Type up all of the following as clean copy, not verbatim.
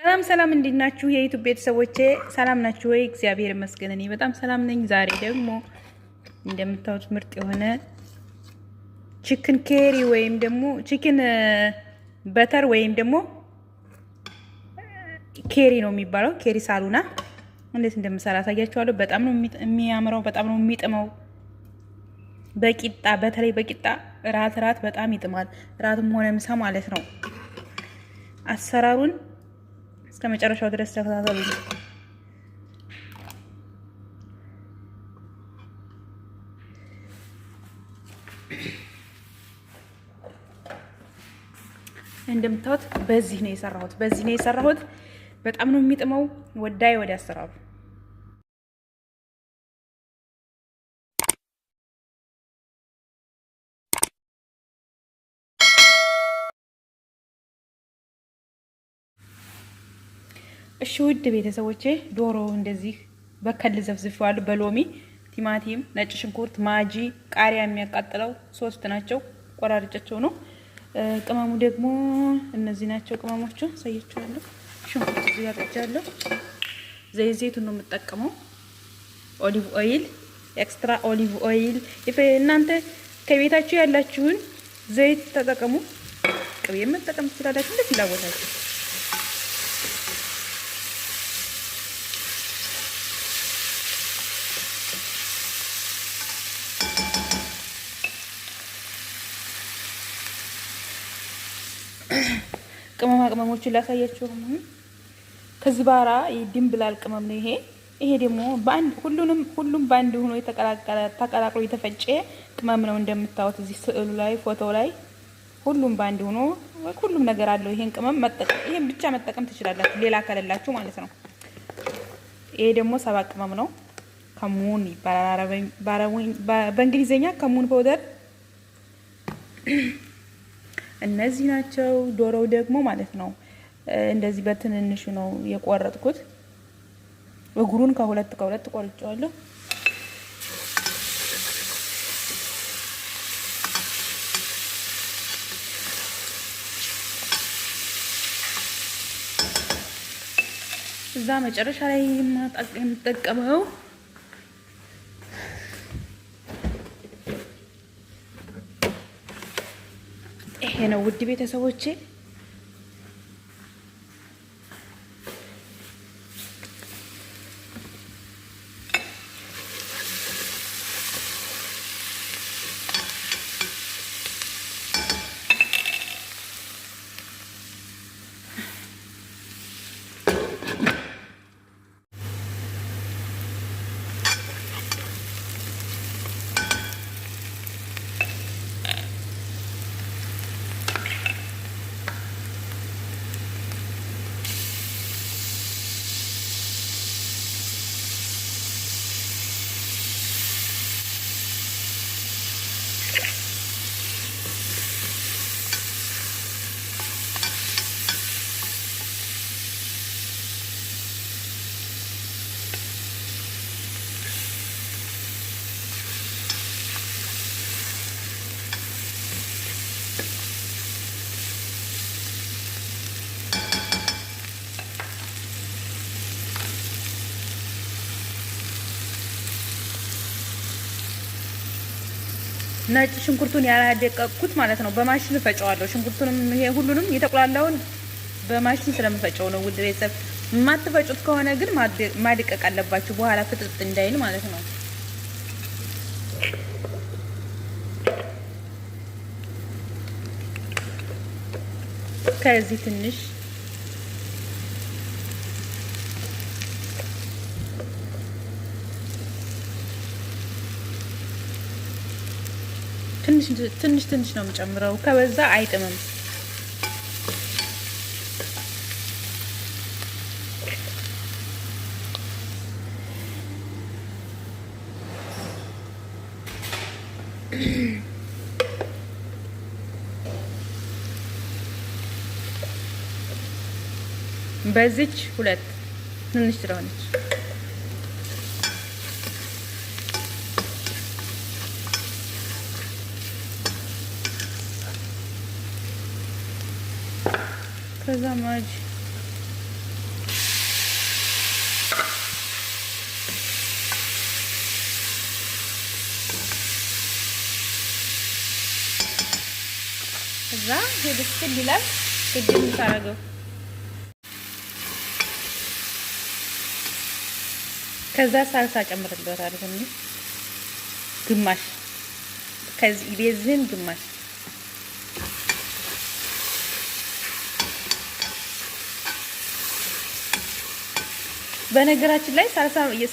ሰላም እንዴት ናችሁ? የዩቲዩብ ቤተሰቦቼ ሰላም ናችሁ ወይ? እግዚአብሔር ይመስገን እኔ በጣም ሰላም ነኝ። ዛሬ ደግሞ እንደምታዩት ምርጥ የሆነ ቺክን ኬሪ ወይም ደግሞ ቺክን በተር ወይም ደግሞ ኬሪ ነው የሚባለው። ኬሪ ሳሉና እንዴት እንደምሰራ ታያችኋለሁ። በጣም ነው የሚያምረው፣ በጣም ነው የሚጥመው። በቂጣ በተለይ በቂጣ ራት በጣም ይጥማል። ራትም ሆነ ምሳ ማለት ነው። አሰራሩን እስከ መጨረሻው ድረስ ተከታተሉ። እንደምታዩት በዚህ ነው የሰራሁት። በጣም ነው የሚጥመው። ወደ አሰራሩ እሺ ውድ ቤተሰቦቼ ዶሮ እንደዚህ በከል ዘፍዝፌዋለሁ። በሎሚ ቲማቲም፣ ነጭ ሽንኩርት፣ ማጂ፣ ቃሪያ የሚያቃጥለው 3 ናቸው። ቆራርጫቸው ነው። ቅመሙ ደግሞ እነዚህ ናቸው። ቅመሞቹ ሳይቻለሁ። ሽንኩርት እዚህ ያጥቻለሁ። ዘይቱን ነው የምጠቀመው። ኦሊቭ ኦይል፣ ኤክስትራ ኦሊቭ ኦይል። እናንተ ከቤታችሁ ያላችሁን ዘይት ተጠቀሙ። ቅቤ መጠቀም ትችላላችሁ እንደ ፍላጎታችሁ። ቅመማ ቅመሞችን ላሳያችሁ። ከዚህ ባራ ድንብላል ቅመም ነው ይሄ ደግሞ ሁሉም ባንድ ሆኖ ተቀላቅሎ የተፈጨ ቅመም ነው። እንደምታዩት እዚህ ስዕሉ ላይ ፎቶ ላይ ሁሉም ባንድ ሆኖ ሁሉም ነገር አለው። ይሄን ቅመም ይሄን ብቻ መጠቀም ትችላላችሁ፣ ሌላ ከሌላችሁ ማለት ነው። ይሄ ደግሞ 7 ቅመም ነው። ከሙን ይባላል በእንግሊዘኛ ከሙን ፓውደር። እነዚህ ናቸው። ዶሮው ደግሞ ማለት ነው እንደዚህ በትንንሹ ነው የቆረጥኩት። እግሩን ከሁለት ቆርጬዋለሁ። እዛ መጨረሻ ላይ የምጠቀመው ይሄ ነው ውድ ቤተሰቦቼ። ነጭ ሽንኩርቱን ያላደቀቅኩት ማለት ነው። በማሽን ፈጨዋለሁ። ሽንኩርቱንም ይሄ ሁሉንም የተቆላላውን በማሽን ስለምፈጨው ነው። ውድ ቤተሰብ የማትፈጩት ከሆነ ግን ማድቀቅ አለባችሁ፣ በኋላ ፍጥጥ እንዳይል ማለት ነው። ከዚህ ትንሽ ትንሽ ነው የምጨምረው። ከበዛ አይጥምም። በዚች 2 ትንሽ ስለሆነች ከዛ ማጅ እዛ ሄድስል ይላል ቅድም ታረገው ከዛ ሳልሳ ጨምርበታለሁ ትንሽ ግማሽ ከዚህ ቤዝን ግማሽ በነገራችን ላይ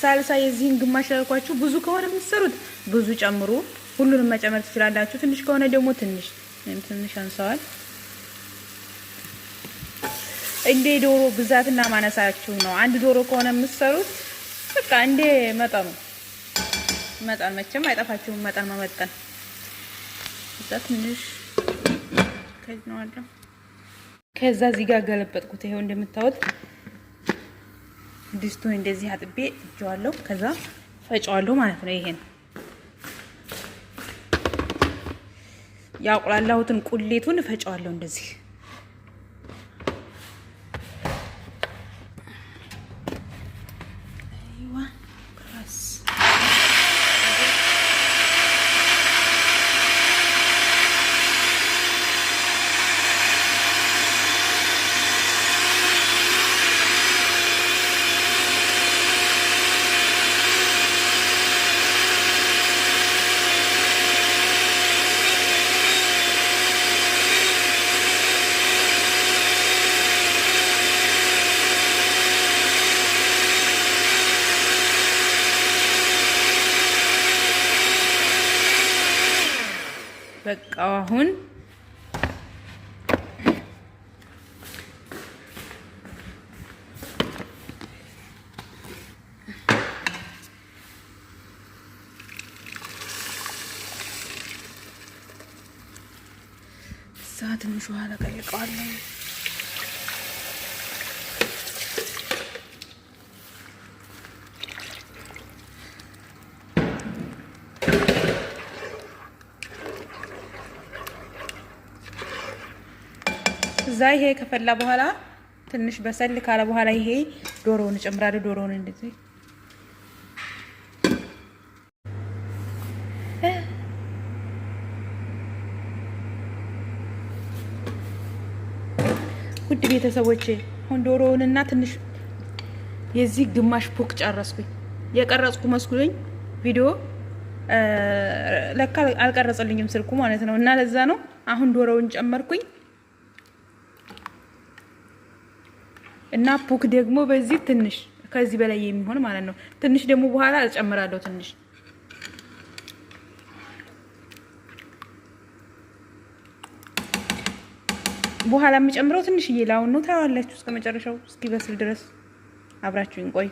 ሳልሳ የዚህን ግማሽ ያልኳችሁ ብዙ ከሆነ የምትሰሩት ብዙ ጨምሩ ሁሉንም መጨመር ትችላላችሁ ትንሽ ከሆነ ደግሞ ትንሽ አንሳዋል እንደ ዶሮ ብዛትና ማነሳችሁ ነው አንድ ዶሮ ከሆነ የምትሰሩት በቃ እንደ መጠን መቼም አይጠፋችሁም መጠን መመጠን እዛ ትንሽ ከዛ እዚህ ጋር ገለበጥኩት ይሄው እንደምታዩት ድስቱን እንደዚህ አጥቤ እጄዋለሁ ከዛ ፈጫዋለሁ ማለት ነው ይሄን ያቁላላሁትን ቁሌቱን ፈጫዋለሁ እንደዚህ በቃ አሁን ትንሽ ውሃ ለቀልቀዋለሁ እዛ ይሄ ከፈላ በኋላ ትንሽ በሰል ካለ በኋላ ይሄ ዶሮውን ጨምራለሁ ዶሮውን እንደዚህ ውድ ቤተሰቦቼ አሁን ዶሮውንና ትንሽ የዚህ ግማሽ ፖክ ጨረስኩኝ የቀረጽኩ መስኩኝ ቪዲዮ ለካ አልቀረጸልኝም ስልኩ ማለት ነው እና ለዛ ነው አሁን ዶሮውን ጨመርኩኝ እና ፖክ ደግሞ በዚህ ትንሽ ከዚህ በላይ የሚሆን ማለት ነው ትንሽ ደግሞ በኋላ እጨምራለሁ ትንሽ በኋላ የምጨምረው ትንሽ ይላውን ነው ታዋላችሁ እስከ መጨረሻው እስኪበስል ድረስ አብራችሁኝ ቆዩ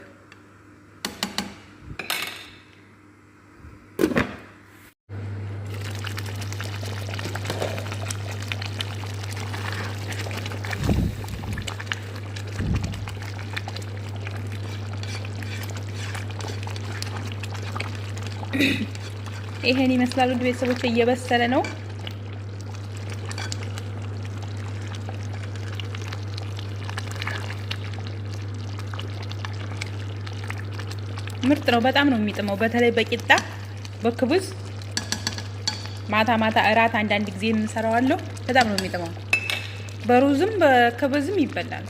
ይሄን ይመስላል ውድ ቤተሰቦች እየበሰለ ነው ምርጥ ነው በጣም ነው የሚጥመው በተለይ በቂጣ በክብዝ ማታ እራት አንዳንድ ጊዜ እንሰራዋለሁ በጣም ነው የሚጥመው በሩዝም በክብዝም ይበላል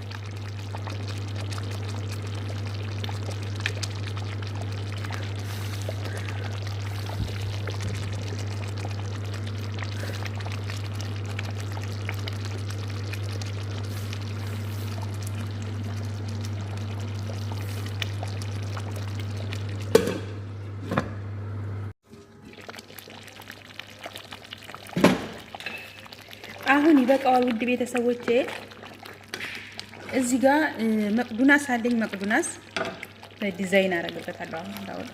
አሁን ይበቃዋል ውድ ቤተሰቦቼ እዚህ ጋር መቅዱናስ አለኝ መቅዱናስ ዲዛይን አደርግበታለሁ አሁን እንዳውል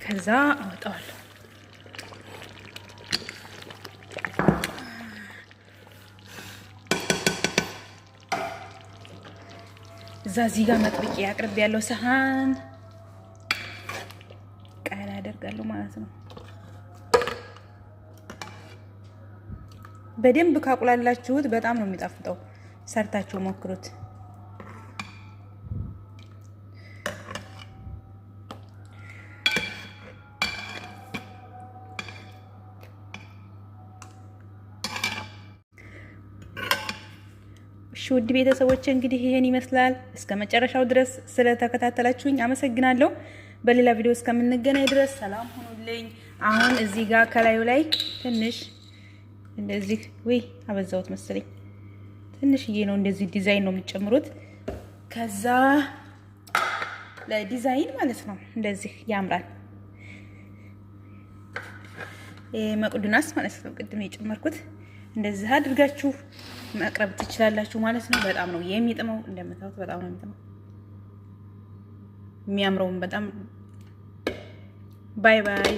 ከዛ አወጣዋለሁ እዚህ ጋር መጥብቄ አቅርቤ ያለው ሰሃን አደርጋለሁ ማለት ነው በደንብ ካቁላላችሁት በጣም ነው የሚጣፍጠው ሰርታችሁ ሞክሩት ውድ ቤተሰቦች እንግዲህ ይሄን ይመስላል። እስከ መጨረሻው ድረስ ስለተከታተላችሁኝ አመሰግናለሁ። በሌላ ቪዲዮ እስከምንገናኝ ድረስ ሰላም ሁኑልኝ። አሁን እዚህ ጋር ከላዩ ላይ ትንሽ እንደዚህ ወይ አበዛውት መሰለኝ፣ ትንሽዬ ነው እንደዚህ ዲዛይን ነው የሚጨምሩት። ከዛ ለዲዛይን ማለት ነው እንደዚህ ያምራል። መቅዱናስ ማለት ነው ቅድም የጨመርኩት። እንደዚህ አድርጋችሁ መቅረብ ትችላላችሁ ማለት ነው። በጣም ነው የሚጥመው፣ እንደምታዩት በጣም ነው የሚጥመው፣ የሚያምረውም በጣም። ባይ ባይ።